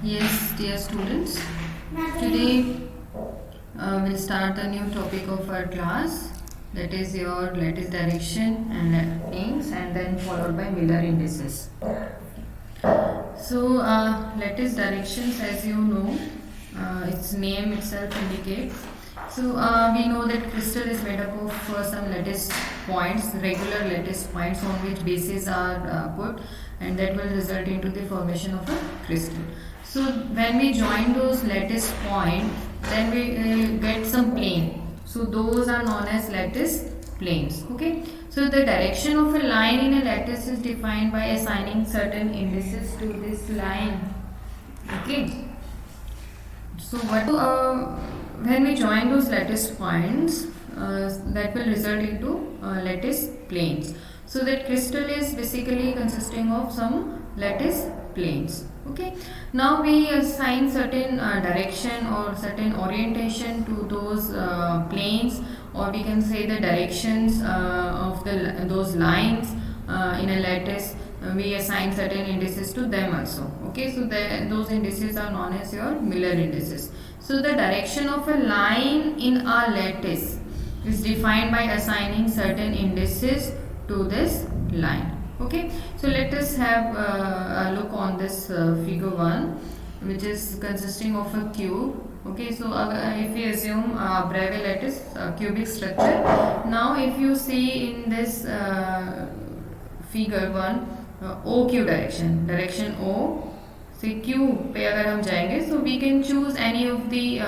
Yes, dear students, today we'll start a new topic of our class, that is your lattice direction and aims, and then followed by Miller indices. So, lattice directions, as you know, its name itself indicates. So, we know that crystal is made up of some lattice points, regular lattice points on which bases are put, and that will result into the formation of a crystal. So, when we join those lattice points, then we get some plane. So, those are known as lattice planes. Okay. So, the direction of a line in a lattice is defined by assigning certain indices to this line. Okay. So, when we join those lattice points, that will result into lattice planes. So, that crystal is basically consisting of some lattice planes. Okay. Now we assign certain direction or certain orientation to those planes, or we can say the directions of those lines in a lattice. We assign certain indices to them also. Okay, so those indices are known as your Miller indices. So the direction of a line in a lattice is defined by assigning certain indices to this line. Okay, so let us have a look on this figure 1, which is consisting of a cube. Okay, so if we assume Bravais lattice, cubic structure. Now if you see in this figure 1, OQ direction O से Q पे अगर हम जाएंगे, so we can choose any of the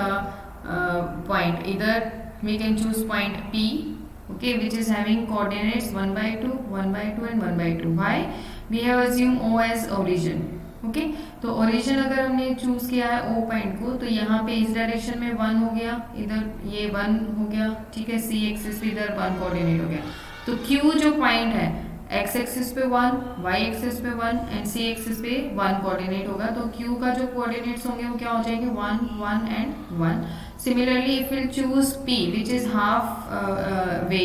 point. Either we can choose point P, okay, which is having coordinates 1 by 2, 1 by 2 and 1 by 2. Why? We have assumed O as origin. Okay, तो origin अगर हमने choose किया है O point को, तो यहाँ पे इस डायरेक्शन में 1 हो गया, इधर ये 1 हो गया, ठीक है, C एक्सिस पे इधर 1 कोऑर्डिनेट हो गया. तो Q जो पॉइंट है x एक्सिस पे 1, y एक्सिस पे 1 एंड c एक्सिस पे 1 कोऑर्डिनेट होगा. तो q का जो कोऑर्डिनेट्स होंगे वो क्या हो जाएंगे, 1 1 and 1. Similarly if will choose p which is half way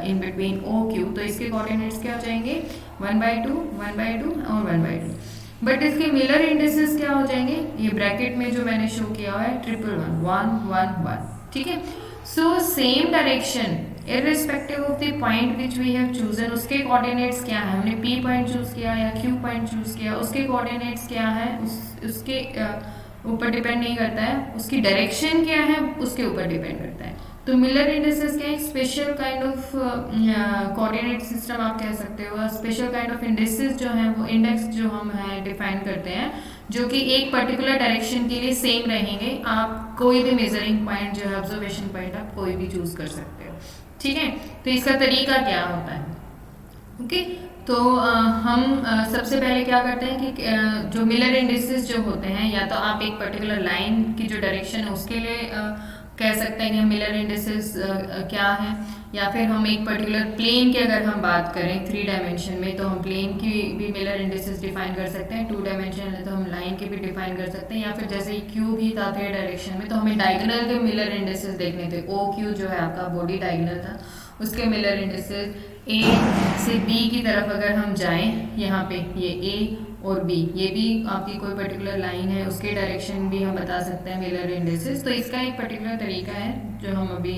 in between o q, तो इसके कोऑर्डिनेट्स क्या हो जाएंगे, 1 by 2, 1 by 2 और 1 by 2. बट इसके मिलर इंडिसेस क्या हो जाएंगे, ये ब्रैकेट में जो मैंने शो किया हुआ है 1 1 1 1. ठीक है. So same direction irrespective of the point which we have chosen, उसके कोऑर्डिनेट्स क्या है, हमने P पॉइंट चूज किया या Q पॉइंट चूज किया, उसके कोऑर्डिनेट्स क्या है, उसके ऊपर डिपेंड नहीं करता है, उसकी डायरेक्शन क्या है उसके ऊपर डिपेंड करता है. तो मिलर इंडिसेस क्या है, special kind of coordinate system आप कह सकते हो, स्पेशल काइंड ऑफ इंडिसेस जो है वो इंडेक्स जो हम है डिफाइन करते हैं, जो कि एक पर्टिकुलर डायरेक्शन के लिए सेम रहेंगे. आप कोई भी मेजरिंग पॉइंट जो है, ऑब्जर्वेशन पॉइंट आप कोई भी चूज कर सकते हो. ठीक है. तो इसका तरीका क्या होता है. ओके, तो हम सबसे पहले क्या करते हैं कि जो मिलर इंडिसेस जो होते हैं, या तो आप एक पर्टिकुलर लाइन की जो डायरेक्शन है उसके लिए कह सकते हैं कि मिलर इंडिसेस क्या है, या फिर हम एक पर्टिकुलर प्लेन की अगर हम बात करें 3 डायमेंशन में, तो हम प्लेन की भी मिलर इंडिसेस डिफाइन कर सकते हैं. 2 डायमेंशन है तो हम लाइन के भी डिफाइन कर सकते हैं, या फिर जैसे क्यू भी था 3 डायरेक्शन में, तो हमें डायगोनल के मिलर इंडिसेस देखने थे. ओ क्यू जो है आपका बॉडी डायगोनल था, उसके मिलर इंडिसेस ए से बी की तरफ अगर हम जाएं, यहाँ पे ये ए और बी, ये भी आपकी कोई पर्टिकुलर लाइन है, उसके डायरेक्शन भी हम बता सकते हैं मिलर इंडिसेस. तो इसका एक पर्टिकुलर तरीका है जो हम अभी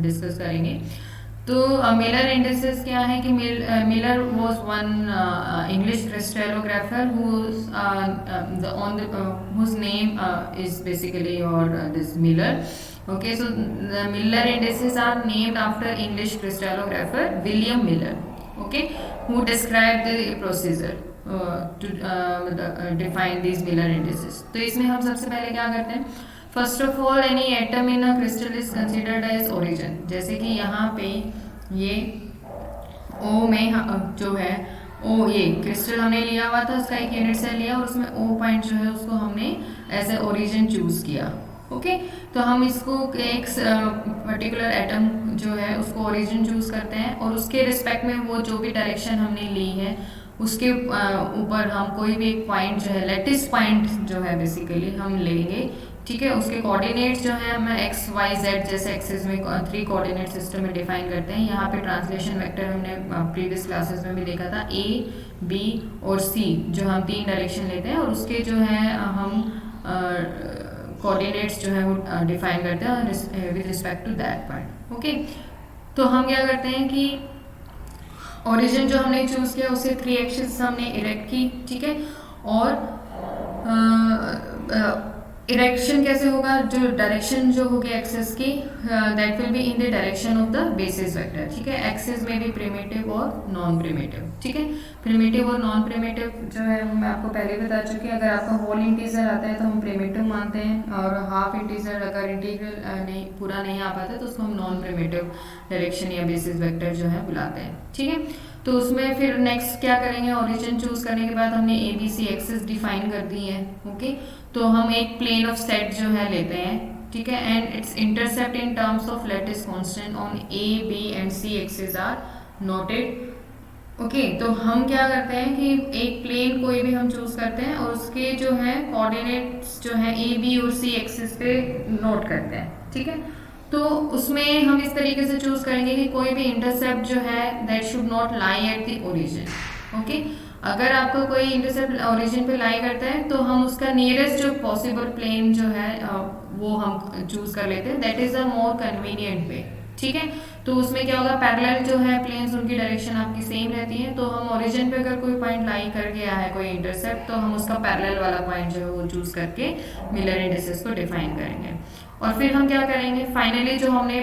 डिस्कस करेंगे. तो मिलर इंडिसेस क्या है कि Miller was one English crystallographer whose name is basically or this Miller. Okay, so the Miller indices are named after English crystallographer William Miller, okay, who described the procedure to define these Miller indices. तो इसमें हम सबसे पहले क्या करते हैं, first of all any atom in a crystal is considered as origin. जैसे कि यहाँ पे ये O में जो है O, ये क्रिस्टल हमने लिया हुआ था, उसका एक यूनिट सेल लिया और उसमें O पॉइंट जो है उसको हमने एज ए ओरिजिन चूज किया. ओके, तो हम इसको एक पर्टिकुलर एटम जो है उसको ओरिजिन चूज करते हैं, और उसके रिस्पेक्ट में वो जो भी डायरेक्शन हमने ली है उसके ऊपर हम कोई भी एक पॉइंट जो है, लैटिस पॉइंट जो है बेसिकली हम लेंगे. ठीक है, उसके कोऑर्डिनेट्स जो है हम एक्स वाई जेड जैसे एक्सिस में 3 कोऑर्डिनेट सिस्टम में डिफाइन करते हैं. यहाँ पे ट्रांसलेशन वेक्टर हमने प्रीवियस क्लासेस में भी देखा था, ए बी और सी, जो हम 3 डायरेक्शन लेते हैं और उसके जो है हम कोऑर्डिनेट्स जो है वो डिफाइन करते हैं with respect to that point. Okay, तो हम क्या करते हैं कि ओरिजिन जो हमने चूज किया उसे 3 एक्सिस हमने इरेक्ट की, ठीक है। और इरेक्शन कैसे होगा, जो डायरेक्शन जो होगी एक्सिस की that will be in the direction of the basis vector, ठीक है। एक्सिस में भी प्रिमिटिव और नॉन प्रिमिटिव, ठीक है। प्रिमिटिव और नॉन प्रिमिटिव जो है मैं आपको पहले बता चुकी हूँ। अगर आपका होल इंटीजर आता है तो हम प्रिमिटिव मानते हैं, और हाफ इंटीजर अगर इंटीग्रल नहीं पूरा नहीं आ पाता तो उसको हम नॉन प्रिमिटिव डायरेक्शन या बेसिस वेक्टर जो है बुलाते हैं, ठीक है। तो उसमें फिर नेक्स्ट क्या करेंगे, ओरिजिन चूज करने के बाद हमने A B C axis define कर दी है, ओके। तो हम एक प्लेन ऑफ सेट जो है लेते हैं, ठीक है, and its intercept in terms of lattice constant on A B and C axis are noted, okay. तो हम क्या करते हैं कि एक प्लेन कोई भी हम चूज करते हैं और उसके जो है कोऑर्डिनेट्स जो है ए बी और सी एक्सिस पे नोट करते हैं, ठीक है। तो उसमें हम इस तरीके से चूज करेंगे कि कोई भी इंटरसेप्ट जो है that should not lie at the origin, okay. अगर आपको कोई इंटरसेप्ट ओरिजिन पे लाई करता है तो हम उसका नियरेस्ट जो पॉसिबल प्लेन जो है वो हम चूज कर लेते हैं, that is a more convenient way, ठीक है। तो उसमें क्या होगा, पैरेलल जो है प्लेन्स उनकी डायरेक्शन आपकी सेम रहती है, तो हम ओरिजिन पे अगर कोई पॉइंट लाई कर गया है कोई इंटरसेप्ट तो हम उसका पैरेलल वाला पॉइंट जो है वो चूज करके मिलर इंडिसेस को डिफाइन करेंगे। और फिर हम क्या करेंगे, फाइनली जो हमने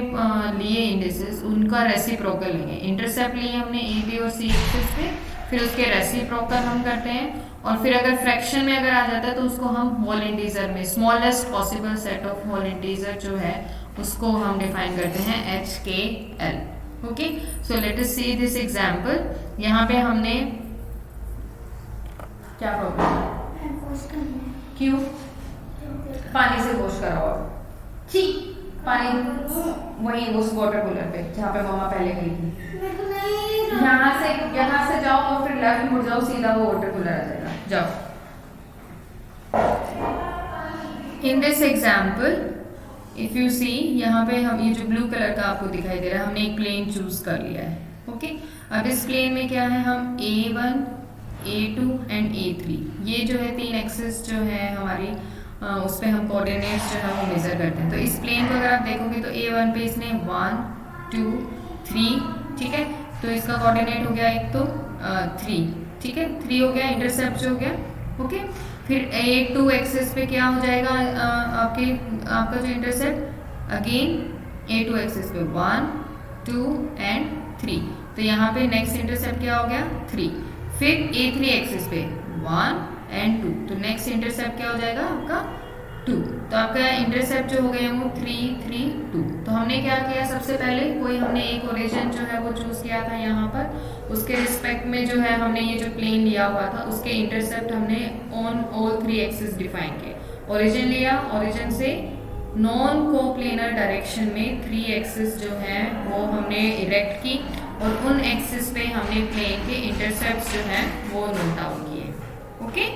लिए इंडिसेस उनका रेसिप्रोकल लेंगे। इंटरसेप्ट लिए हमने ए बी और सी एक्सिस पे, फिर उसके रेसिप्रोकल हम करते हैं, और फिर अगर फ्रैक्शन में अगर आ जाता है तो उसको हम होल इंटीजर में smallest possible set of whole integer जो है उसको हम डिफाइन करते हैं H K L, okay. So let us see this example. यहाँ पे हमने क्या प्रॉब्लम है, क्यों पानी से वॉश कराओ, ठीक, पानी वही उस वाटर कूलर पे जहाँ पे मम्मा पहले गई थी। यहाँ से जाओ और फिर लेफ्ट मुड़ जाओ, सीधा वो वाटर कूलर आ जाएगा, जाओ। In this example if you see, यहाँ पे हम ये जो ब्लू कलर का आपको दिखाई दे रहा है, हमने एक प्लेन चूज कर लिया है, ओके। अब इस प्लेन में क्या है, हम A1, A2 एंड A3 ये जो है 3 एक्सिस जो है हमारी उस पर हम कोऑर्डिनेट्स जो है वो मेजर करते हैं। तो इस प्लेन को अगर आप देखोगे तो A1 पे इसने 1 2 3, ठीक है। तो इसका कोऑर्डिनेट हो गया एक तो 3, ठीक है, 3 हो गया, इंटरसेप्ट जो हो गया, ओके। फिर A2 एक्सिस पे क्या हो जाएगा आपका जो इंटरसेप्ट, अगेन A2 एक्सिस पे 1 2 एंड 3, तो यहाँ पे नेक्स्ट इंटरसेप्ट क्या हो गया 3। फिर A3 एक्सिस पे 1 एंड 2, तो नेक्स्ट इंटरसेप्ट क्या हो जाएगा आपका 2। तो आपका इंटरसेप्ट जो हो गए वो 3 3 2। तो हमने क्या किया, सबसे पहले कोई हमने एक ओरिजिन जो है वो चूज किया था यहाँ पर, उसके रिस्पेक्ट में जो है हमने ये जो प्लेन लिया हुआ था उसके इंटरसेप्ट हमने ऑन ऑल 3 एक्सिस डिफाइन किए। ओरिजिन लिया, ओरिजिन से नॉन कोप्लेनर डायरेक्शन में 3 एक्सिस जो है वो हमने इरेक्ट की, और उन एक्सिस पे हमने प्लेन के इंटरसेप्ट जो है वो नोट आउट किए, ओके।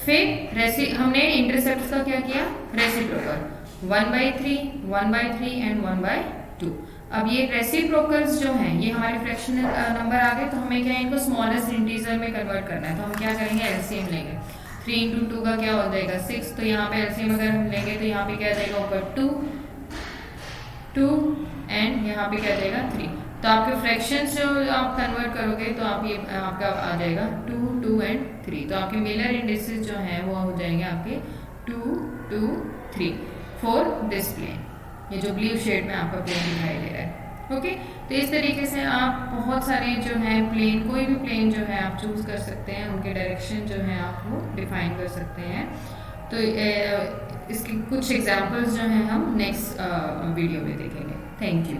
फिर हमने इंटरसेप्ट का क्या किया, रेसिप्रोकल 1/3 1/3 एंड 1/2। अब ये रेसिप्रोकल्स जो हैं ये हमारे फ्रैक्शनल नंबर आ गए, तो हमें क्या है इनको स्मॉलेस्ट इंटीजर में कन्वर्ट करना है। तो हम क्या करेंगे, एलसीएम लेंगे। 3 × 2 का क्या हो जाएगा 6, तो यहाँ पे एलसीएम अगर हम लेंगे तो यहाँ पे क्या जाएगा ऊपर 2 2 एंड यहाँ पे क्या जाएगा 3। तो आपके फ्रैक्शंस जो आप कन्वर्ट करोगे तो आप ये आपका आ जाएगा 2 2 एंड 3। तो आपके मिलर इंडिसेस जो हैं वो हो जाएंगे आपके 2 2 3 फॉर दिस प्लेन, ये जो ब्लू शेड में आपका प्लेन दिखाई दे रहा है, ओके। तो इस तरीके से आप बहुत सारे जो है प्लेन, कोई भी प्लेन जो है आप चूज कर सकते हैं, उनके डायरेक्शन जो है आप वो डिफाइन कर सकते हैं। तो इसके कुछ एग्जाम्पल्स जो हैं हम नेक्स्ट वीडियो में देखेंगे। Thank you.